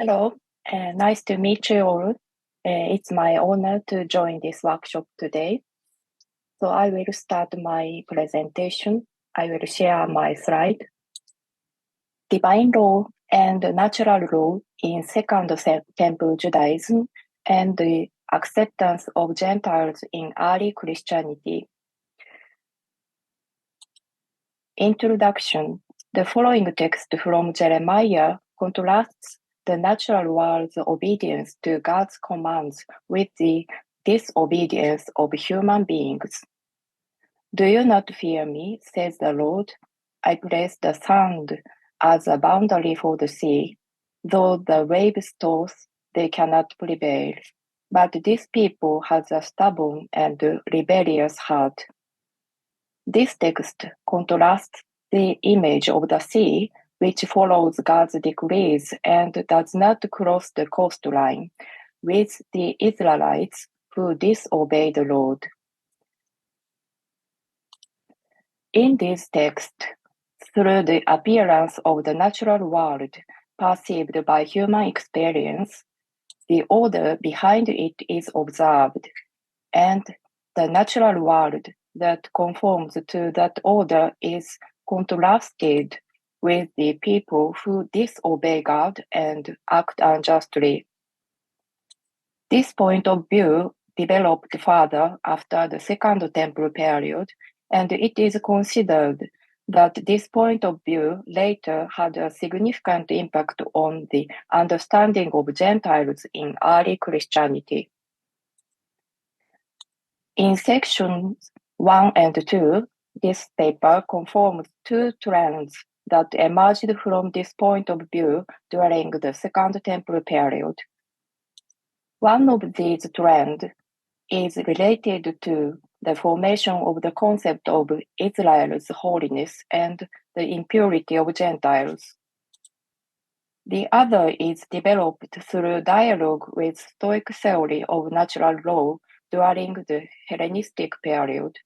Hello, nice to meet you all. It's my honor to join this workshop today. So I will start my presentation. I will share my slide. Divine law and natural law in Second Temple Judaism and the acceptance of Gentiles in early Christianity. Introduction. The following text from Jeremiah contrasts the natural world's obedience to God's commands with the disobedience of human beings. Do you not fear me, says the Lord? I place the sand as a boundary for the sea. Though the waves toss, they cannot prevail. But this people has a stubborn and rebellious heart. This text contrasts the image of the sea, which follows God's decrees and does not cross the coastline, with the Israelites who disobey the Lord. In this text, through the appearance of the natural world perceived by human experience, the order behind it is observed, and the natural world that conforms to that order is contrasted with the people who disobey God and act unjustly. This point of view developed further after the Second Temple period, and it is considered that this point of view later had a significant impact on the understanding of Gentiles in early Christianity. In sections 1 and 2, this paper confirms two trends that emerged from this point of view during the Second Temple period. One of these trends is related to the formation of the concept of Israel's holiness and the impurity of Gentiles. The other is developed through dialogue with Stoic theory of natural law during the Hellenistic period.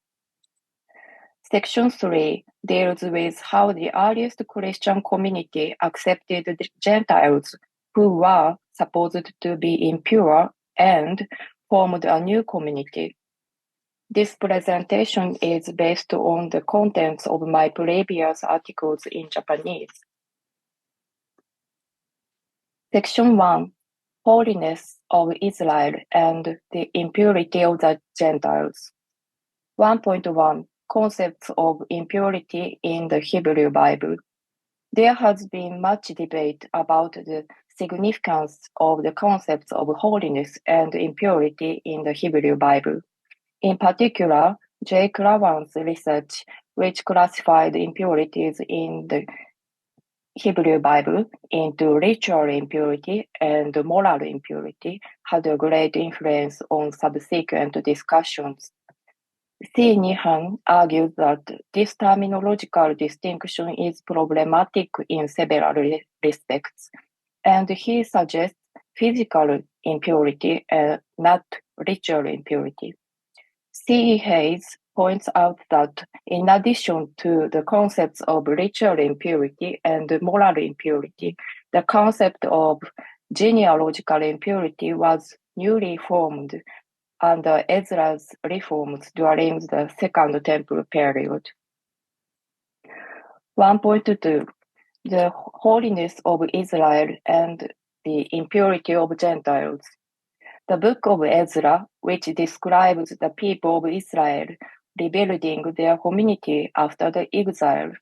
Section 3 deals with how the earliest Christian community accepted the Gentiles who were supposed to be impure and formed a new community. This presentation is based on the contents of my previous articles in Japanese. Section 1, Holiness of Israel and the Impurity of the Gentiles. 1.1, Concepts of Impurity in the Hebrew Bible. There has been much debate about the significance of the concepts of holiness and impurity in the Hebrew Bible. In particular, J. Clavan's research, which classified impurities in the Hebrew Bible into ritual impurity and moral impurity, had a great influence on subsequent discussions. C. Nihan argues that this terminological distinction is problematic in several respects, and he suggests physical impurity and not ritual impurity. C. E. Hayes points out that in addition to the concepts of ritual impurity and moral impurity, the concept of genealogical impurity was newly formed under Ezra's reforms during the Second Temple period. 1.2, the holiness of Israel and the impurity of Gentiles. The book of Ezra, which describes the people of Israel rebuilding their community after the exile,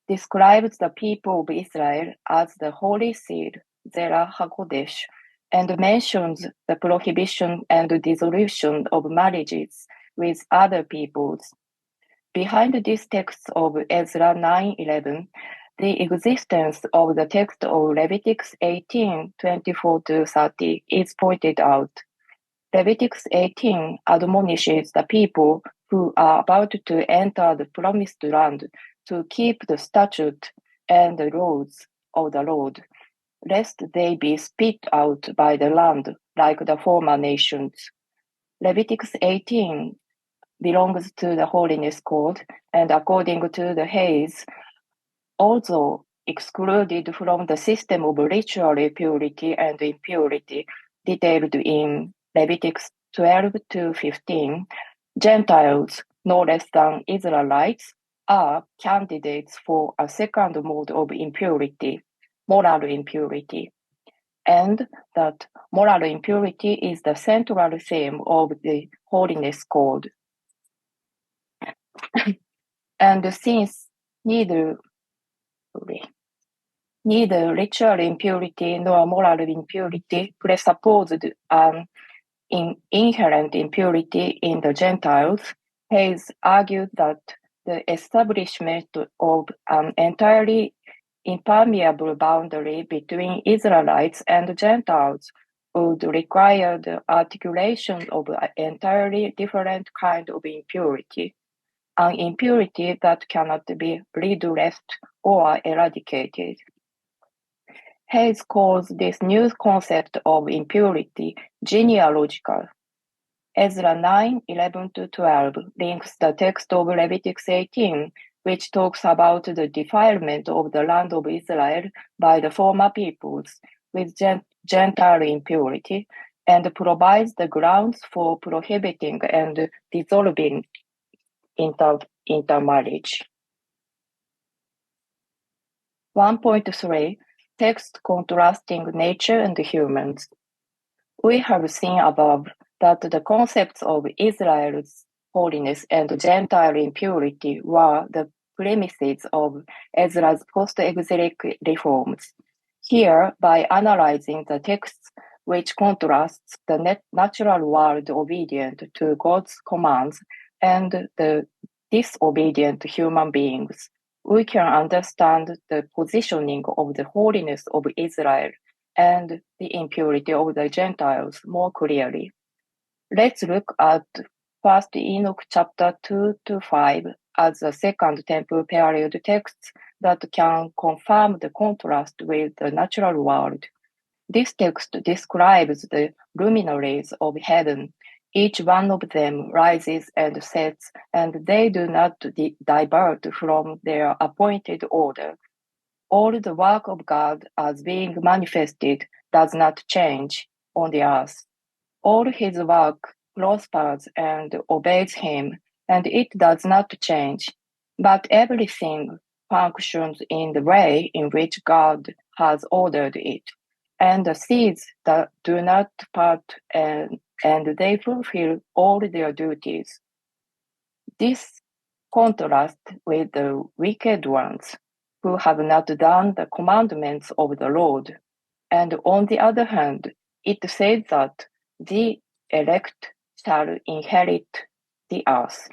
describes the people of Israel as the holy seed, Zerah HaKodesh, and mentions the prohibition and dissolution of marriages with other peoples. Behind this text of Ezra 9:11, the existence of the text of Leviticus 18:24-30 is pointed out. Leviticus 18 admonishes the people who are about to enter the promised land to keep the statute and the laws of the Lord, lest they be spit out by the land like the former nations. Leviticus 18 belongs to the Holiness Code, and according to the Hayes, although excluded from the system of ritual purity and impurity detailed in Leviticus 12 to 15, Gentiles, no less than Israelites, are candidates for a second mode of impurity, moral impurity, and that moral impurity is the central theme of the Holiness Code. And since neither ritual impurity nor moral impurity presupposed an inherent impurity in the Gentiles, Hayes argued that the establishment of an entirely impermeable boundary between Israelites and Gentiles would require the articulation of an entirely different kind of impurity, an impurity that cannot be redressed or eradicated. Hayes calls this new concept of impurity genealogical. Ezra 9, 11 to 12 links the text of Leviticus 18, which talks about the defilement of the land of Israel by the former peoples, with Gentile impurity, and provides the grounds for prohibiting and dissolving intermarriage. 1.3 Text contrasting nature and humans. We have seen above that the concepts of Israel's holiness and Gentile impurity were the premises of Ezra's post-exilic reforms. Here, by analyzing the texts which contrasts the natural world obedient to God's commands and the disobedient human beings, we can understand the positioning of the holiness of Israel and the impurity of the Gentiles more clearly. Let's look at 1 Enoch chapter 2 to 5 as the Second Temple period texts that can confirm the contrast with the natural world. This text describes the luminaries of heaven. Each one of them rises and sets, and they do not divert from their appointed order. All the work of God as being manifested does not change on the earth. All his work prospers and obeys him, and it does not change, but everything functions in the way in which God has ordered it, and the seeds that do not part and they fulfill all their duties. This contrasts with the wicked ones who have not done the commandments of the Lord. And on the other hand, it says that the elect shall inherit the earth.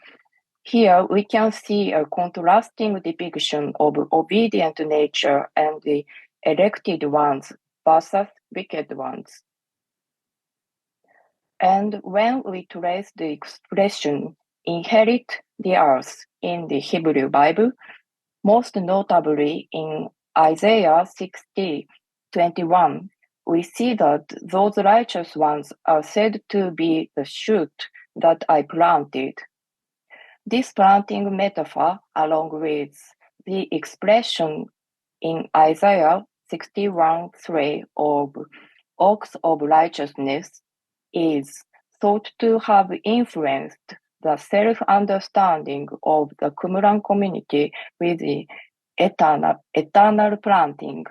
Here we can see a contrasting depiction of obedient nature and the elected ones versus wicked ones. And when we trace the expression inherit the earth in the Hebrew Bible, most notably in Isaiah 60:21, we see that those righteous ones are said to be the shoot that I planted. This planting metaphor, along with the expression in Isaiah 61:3 of oaks of righteousness, is thought to have influenced the self-understanding of the Qumran community with the eternal planting.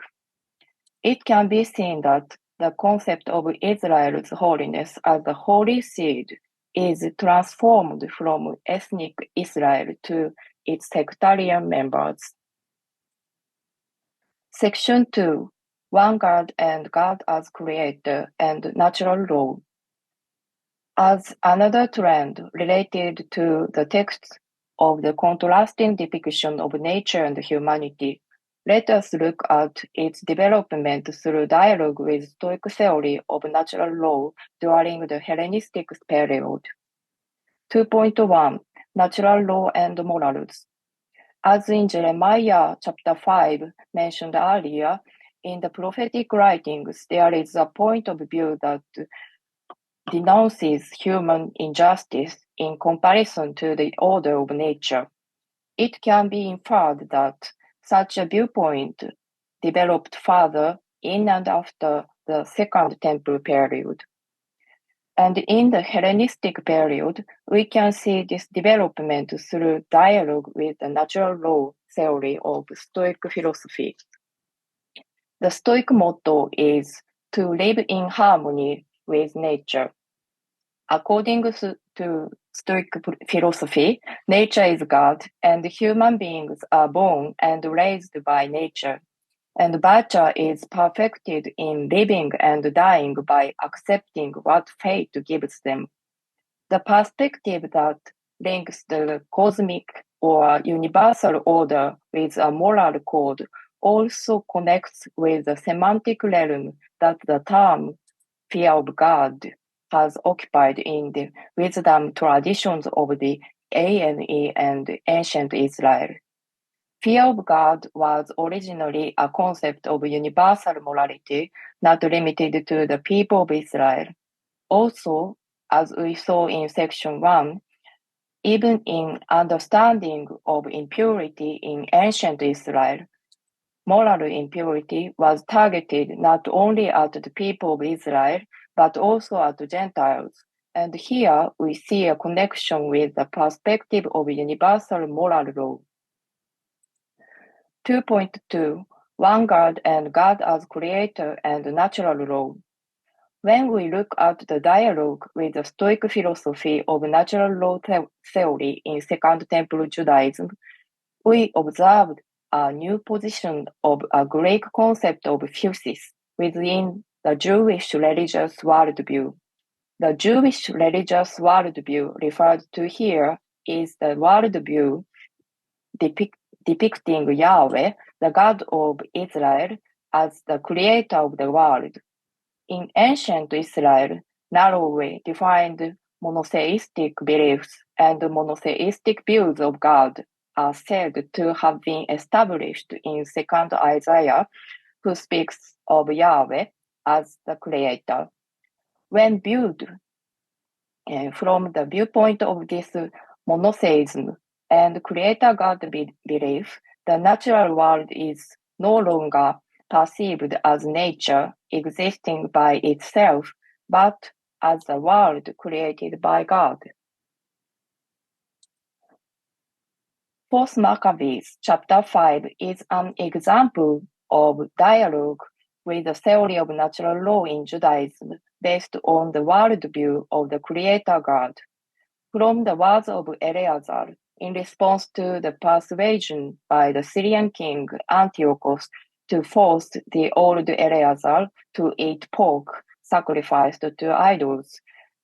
It can be seen that the concept of Israel's holiness as the holy seed is transformed from ethnic Israel to its sectarian members. Section 2. One God and God as Creator and Natural Law. As another trend related to the text of the contrasting depiction of nature and humanity, let us look at its development through dialogue with Stoic theory of natural law during the Hellenistic period. 2.1 Natural Law and Morals. As in Jeremiah chapter 5 mentioned earlier, in the prophetic writings, there is a point of view that denounces human injustice in comparison to the order of nature. It can be inferred that such a viewpoint developed further in and after the Second Temple period. And in the Hellenistic period, we can see this development through dialogue with the natural law theory of Stoic philosophy. The Stoic motto is to live in harmony with nature. According to Stoic philosophy, nature is God, and human beings are born and raised by nature. And virtue is perfected in living and dying by accepting what fate gives them. The perspective that links the cosmic or universal order with a moral code also connects with the semantic realm that the term fear of God has occupied in the wisdom traditions of the ANE and ancient Israel. Fear of God was originally a concept of universal morality, not limited to the people of Israel. Also, as we saw in section 1, even in understanding of impurity in ancient Israel, moral impurity was targeted not only at the people of Israel, but also at the Gentiles. And here we see a connection with the perspective of universal moral law. 2.2 One God and God as creator and natural law. When we look at the dialogue with the Stoic philosophy of natural law theory in Second Temple Judaism, we observed a new position of a Greek concept of physis within the Jewish religious worldview. The Jewish religious worldview referred to here is the worldview depicting Yahweh, the God of Israel, as the creator of the world. In ancient Israel, narrowly defined monotheistic beliefs and monotheistic views of God are said to have been established in 2nd Isaiah, who speaks of Yahweh as the creator. When viewed from the viewpoint of this monotheism and creator God belief, the natural world is no longer perceived as nature existing by itself, but as a world created by God. 4th Maccabees, chapter 5, is an example of dialogue with the theory of natural law in Judaism based on the worldview of the Creator God. From the words of Eleazar, in response to the persuasion by the Syrian king Antiochus to force the old Eleazar to eat pork sacrificed to idols,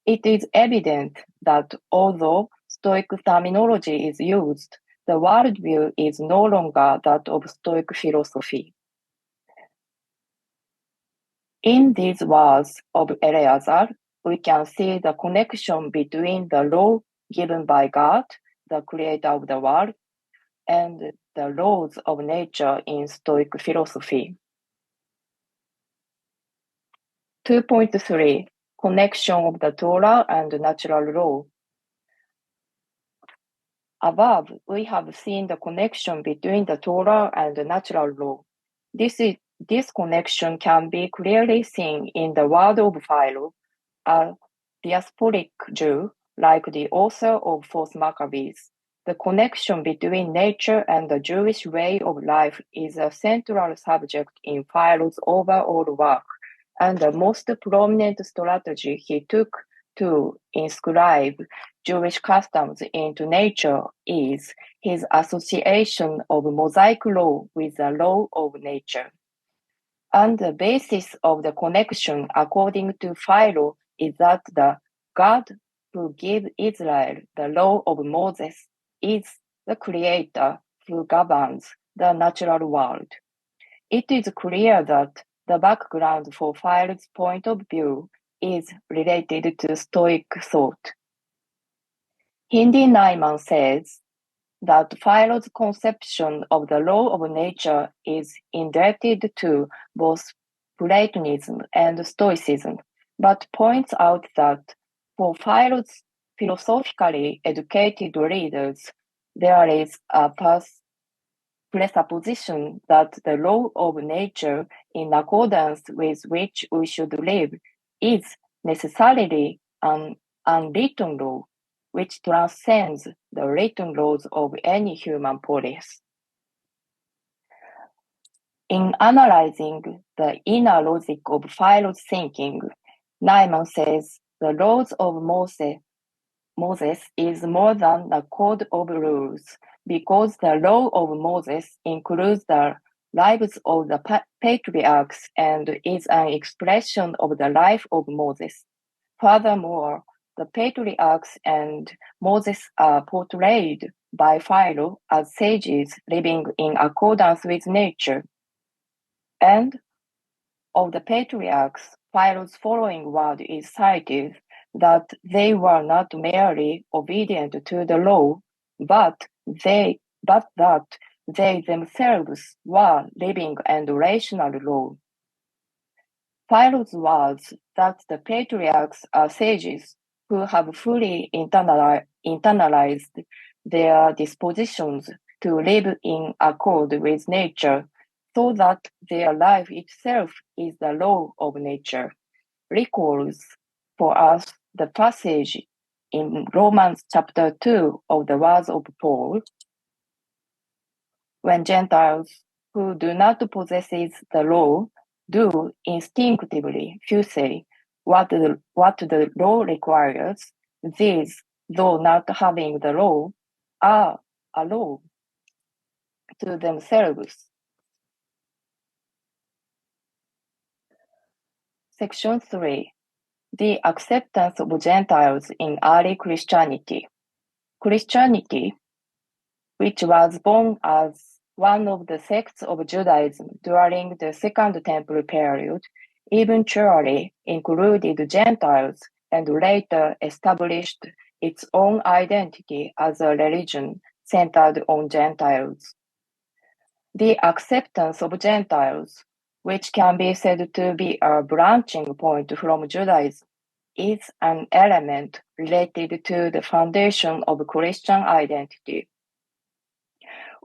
it is evident that although Stoic terminology is used, the worldview is no longer that of Stoic philosophy. In these words of Eleazar, we can see the connection between the law given by God, the creator of the world, and the laws of nature in Stoic philosophy. 2.3 Connection of the Torah and natural law. Above, we have seen the connection between the Torah and the natural law. This connection can be clearly seen in the word of Philo, a diasporic Jew like the author of 4th Maccabees. The connection between nature and the Jewish way of life is a central subject in Philo's overall work, and the most prominent strategy he took to inscribe Jewish customs into nature is his association of Mosaic law with the law of nature. And the basis of the connection, according to Philo, is that the God who gave Israel the law of Moses is the creator who governs the natural world. It is clear that the background for Philo's point of view is related to Stoic thought. Hindi Naiman says that Philo's conception of the law of nature is indebted to both Platonism and Stoicism, but points out that for Philo's philosophically educated readers, there is a presupposition that the law of nature in accordance with which we should live is necessarily an unwritten law, which transcends the written laws of any human polis. In analyzing the inner logic of Philo's thinking, Nyman says the laws of Moses is more than a code of rules, because the law of Moses includes the lives of the patriarchs and is an expression of the life of Moses. Furthermore, the patriarchs and Moses are portrayed by Philo as sages living in accordance with nature. And of the patriarchs, Philo's following word is cited that they were not merely obedient to the law, but that they themselves were living and rational law. Philo's words that the patriarchs are sages who have fully internalized their dispositions to live in accord with nature, so that their life itself is the law of nature, recalls for us the passage in Romans chapter 2 of the words of Paul, when Gentiles who do not possess the law do instinctively, say, what the law requires, these, though not having the law, are a law to themselves. Section 3. The acceptance of Gentiles in early Christianity. Christianity, which was born as one of the sects of Judaism during the Second Temple period, eventually included Gentiles and later established its own identity as a religion centered on Gentiles. The acceptance of Gentiles, which can be said to be a branching point from Judaism, is an element related to the foundation of Christian identity.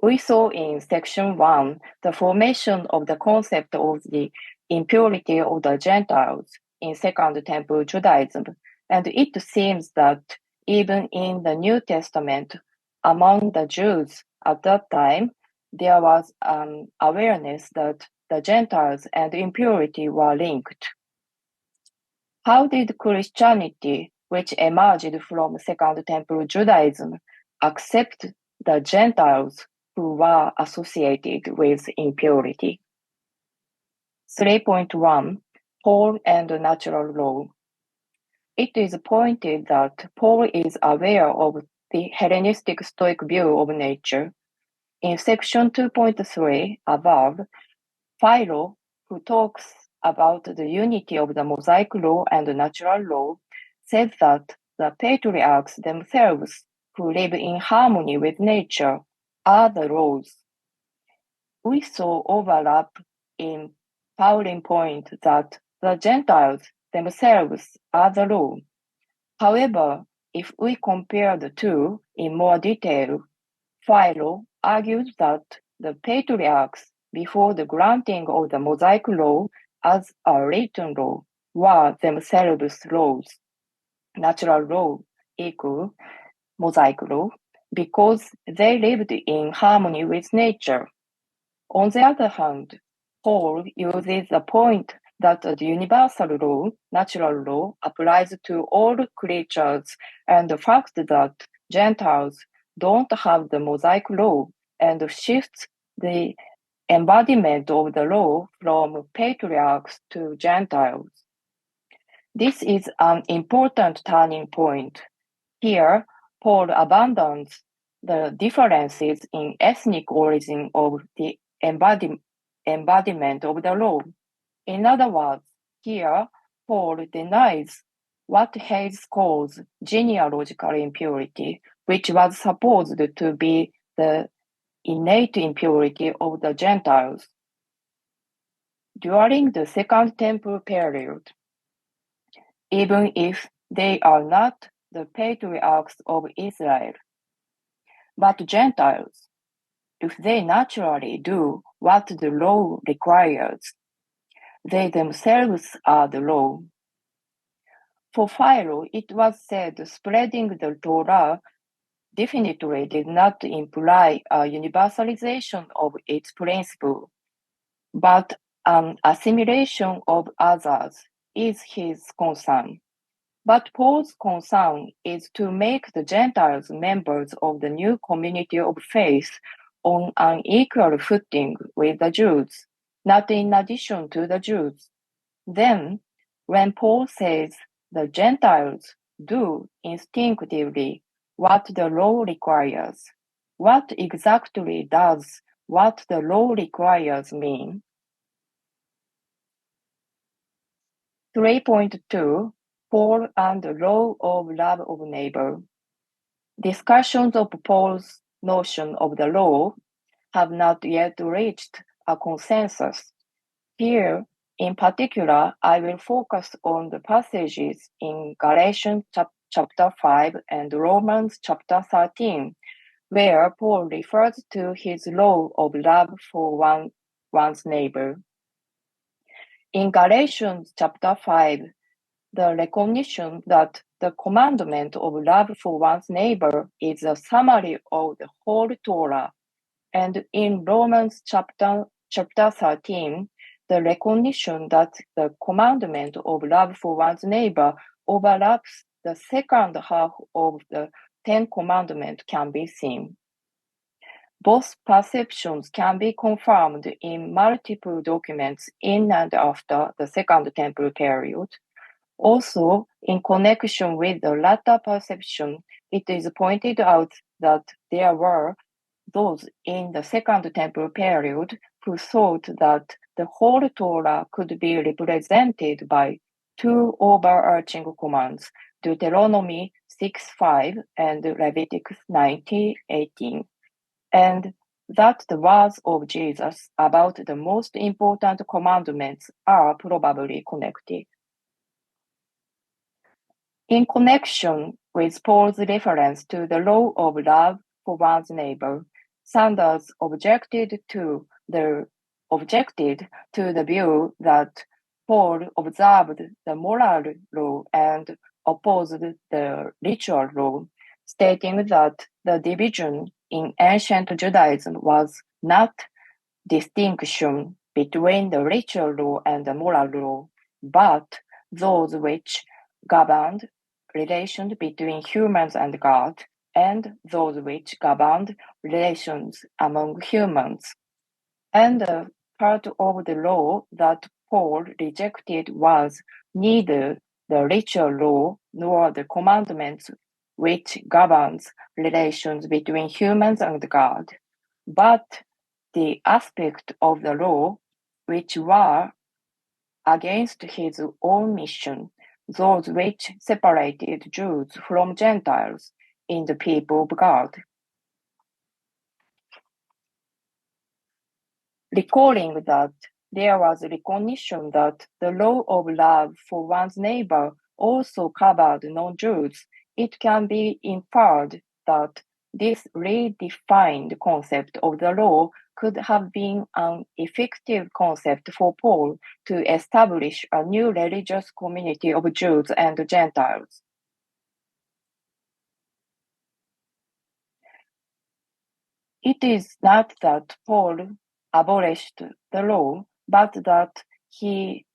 We saw in section 1 the formation of the concept of the impurity of the Gentiles in Second Temple Judaism, and it seems that even in the New Testament, among the Jews at that time, there was an awareness that the Gentiles and impurity were linked. How did Christianity, which emerged from Second Temple Judaism, accept the Gentiles who were associated with impurity? 3.1 Paul and Natural Law. It is pointed that Paul is aware of the Hellenistic Stoic view of nature. In section 2.3 above, Philo, who talks about the unity of the Mosaic law and natural law, says that the patriarchs themselves, who live in harmony with nature, are the laws. We saw overlap in Pauline point that the Gentiles themselves are the law. However, if we compare the two in more detail, Philo argues that the patriarchs, before the granting of the Mosaic law as a written law, were themselves laws, natural law equal Mosaic law, because they lived in harmony with nature. On the other hand, Paul uses the point that the universal law, natural law, applies to all creatures, and the fact that Gentiles don't have the Mosaic law and shifts the embodiment of the law from patriarchs to Gentiles. This is an important turning point. Here, Paul abandons the differences in ethnic origin of the embodiment of the law. In other words, here, Paul denies what Hayes calls genealogical impurity, which was supposed to be the innate impurity of the Gentiles. During the Second Temple period, even if they are not the patriarchs of Israel, but Gentiles, if they naturally do what the law requires, they themselves are the law. For Philo, it was said spreading the Torah definitely did not imply a universalization of its principle, but an assimilation of others is his concern. But Paul's concern is to make the Gentiles members of the new community of faith on an equal footing with the Jews, not in addition to the Jews. Then, when Paul says the Gentiles do instinctively what the law requires, what exactly does what the law requires mean? 3.2 Paul and the law of love of neighbor. Discussions of Paul's notion of the law have not yet reached a consensus. Here, in particular, I will focus on the passages in Galatians chapter 5 and Romans chapter 13, where Paul refers to his law of love for one's neighbor. In Galatians chapter 5, the recognition that the commandment of love for one's neighbor is a summary of the whole Torah, and in Romans chapter 13, the recognition that the commandment of love for one's neighbor overlaps the second half of the Ten Commandments can be seen. Both perceptions can be confirmed in multiple documents in and after the Second Temple period. Also, in connection with the latter perception, it is pointed out that there were those in the Second Temple period who thought that the whole Torah could be represented by two overarching commands, Deuteronomy 6:5 and Leviticus 19:18, and that the words of Jesus about the most important commandments are probably connected. In connection with Paul's reference to the law of love for one's neighbor, Sanders objected to the view that Paul observed the moral law and opposed the ritual law, stating that the division in ancient Judaism was not distinction between the ritual law and the moral law, but those which governed relations between humans and God, and those which governed relations among humans. And the part of the law that Paul rejected was neither the ritual law nor the commandments which governs relations between humans and God, but the aspect of the law which were against his own mission, those which separated Jews from Gentiles in the people of God. Recalling that there was recognition that the law of love for one's neighbor also covered non-Jews, it can be inferred that this redefined concept of the law could have been an effective concept for Paul to establish a new religious community of Jews and Gentiles. It is not that Paul abolished the law, but that he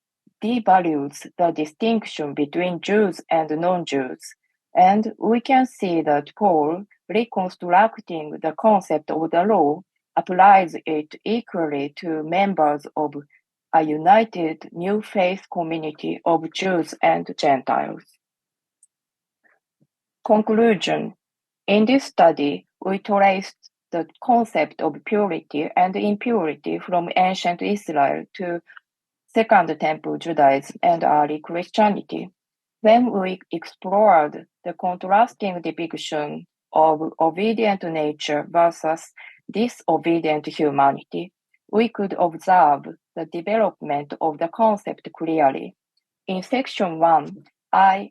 devalues the distinction between Jews and non-Jews. And we can see that Paul, reconstructing the concept of the law, applies it equally to members of a united new faith community of Jews and Gentiles. Conclusion. In this study, we traced the concept of purity and impurity from ancient Israel to Second Temple Judaism and early Christianity. Then we explored the contrasting depiction of obedient nature versus disobedient humanity. We could observe the development of the concept clearly. In section 1, as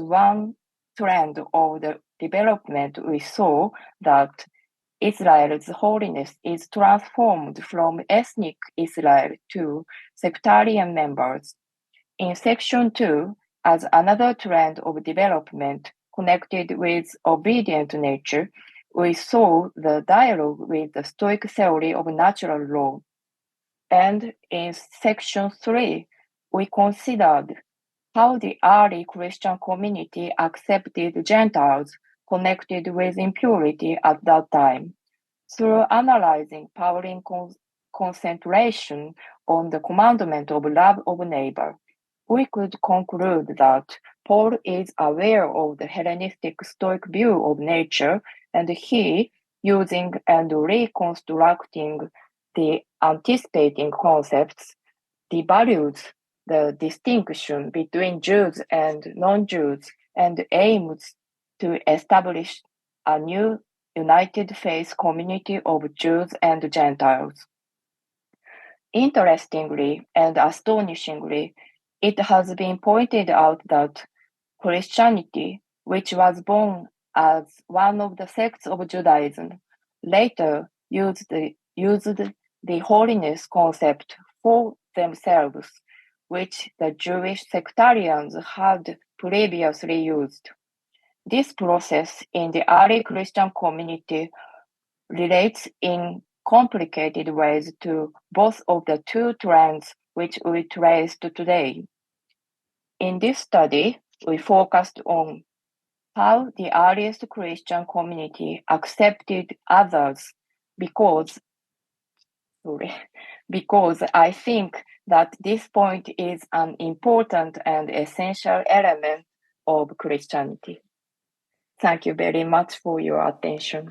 one trend of the development, we saw that Israel's holiness is transformed from ethnic Israel to sectarian members. In section 2, as another trend of development connected with obedient nature, we saw the dialogue with the Stoic theory of natural law. And in section 3, we considered how the early Christian community accepted Gentiles connected with impurity at that time. Through analyzing Pauline concentration on the commandment of love of neighbor, we could conclude that Paul is aware of the Hellenistic Stoic view of nature, and he, using and reconstructing the anticipating concepts, devalues the distinction between Jews and non-Jews and aims to establish a new united faith community of Jews and Gentiles. Interestingly and astonishingly, it has been pointed out that Christianity, which was born as one of the sects of Judaism, later used the holiness concept for themselves, which the Jewish sectarians had previously used. This process in the early Christian community relates in complicated ways to both of the two trends which we traced today. In this study, we focused on how the earliest Christian community accepted others because I think that this point is an important and essential element of Christianity. Thank you very much for your attention.